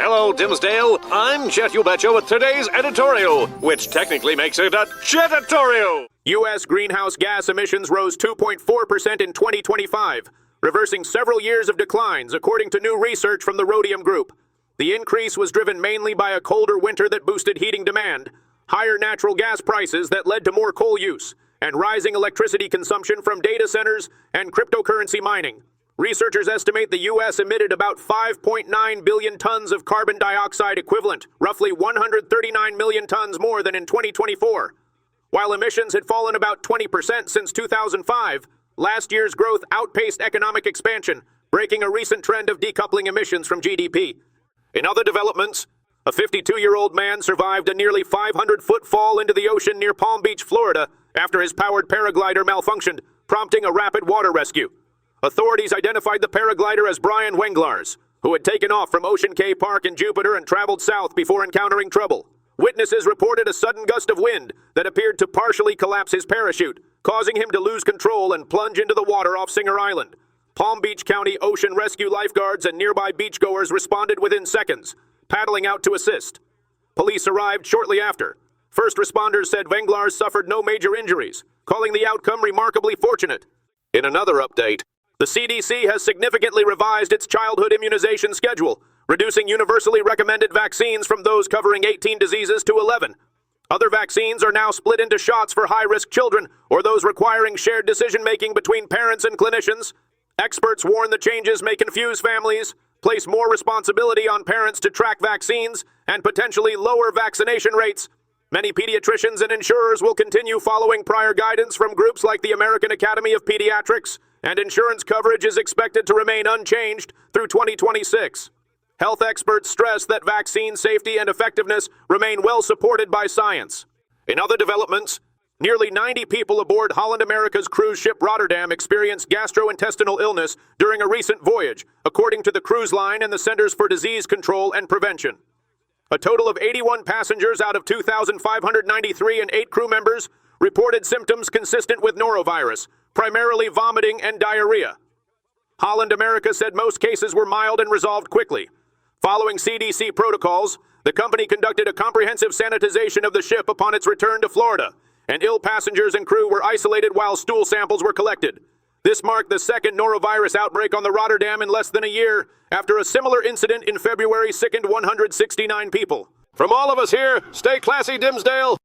Hello, Dimsdale. I'm Jet You Betcha with today's editorial, which technically makes it a Jetatorial. U.S. greenhouse gas emissions rose 2.4% in 2025, reversing several years of declines, according to new research from the Rhodium Group. The increase was driven mainly by a colder winter that boosted heating demand, higher natural gas prices that led to more coal use, and rising electricity consumption from data centers and cryptocurrency mining. Researchers estimate the U.S. emitted about 5.9 billion tons of carbon dioxide equivalent, roughly 139 million tons more than in 2024. While emissions had fallen about 20% since 2005, last year's growth outpaced economic expansion, breaking a recent trend of decoupling emissions from GDP. In other developments, a 52-year-old man survived a nearly 500-foot fall into the ocean near Palm Beach, Florida, after his powered paraglider malfunctioned, prompting a rapid water rescue. Authorities identified the paraglider as Brian Wenglars, who had taken off from Ocean Cay Park in Jupiter and traveled south before encountering trouble. Witnesses reported a sudden gust of wind that appeared to partially collapse his parachute, causing him to lose control and plunge into the water off Singer Island. Palm Beach County Ocean Rescue lifeguards and nearby beachgoers responded within seconds, paddling out to assist. Police arrived shortly after. First responders said Wenglars suffered no major injuries, calling the outcome remarkably fortunate. In another update, the CDC has significantly revised its childhood immunization schedule, reducing universally recommended vaccines from those covering 18 diseases to 11. Other vaccines are now split into shots for high-risk children or those requiring shared decision-making between parents and clinicians. Experts warn the changes may confuse families, place more responsibility on parents to track vaccines, and potentially lower vaccination rates. Many pediatricians and insurers will continue following prior guidance from groups like the American Academy of Pediatrics, and insurance coverage is expected to remain unchanged through 2026. Health experts stress that vaccine safety and effectiveness remain well supported by science. In other developments, nearly 90 people aboard Holland America's cruise ship Rotterdam experienced gastrointestinal illness during a recent voyage, according to the cruise line and the Centers for Disease Control and Prevention. A total of 81 passengers out of 2,593 and 8 crew members reported symptoms consistent with norovirus, primarily vomiting and diarrhea. Holland America said most cases were mild and resolved quickly. Following CDC protocols, the company conducted a comprehensive sanitization of the ship upon its return to Florida, and ill passengers and crew were isolated while stool samples were collected. This marked the second norovirus outbreak on the Rotterdam in less than a year, after a similar incident in February sickened 169 people. From all of us here, stay classy, Dimsdale.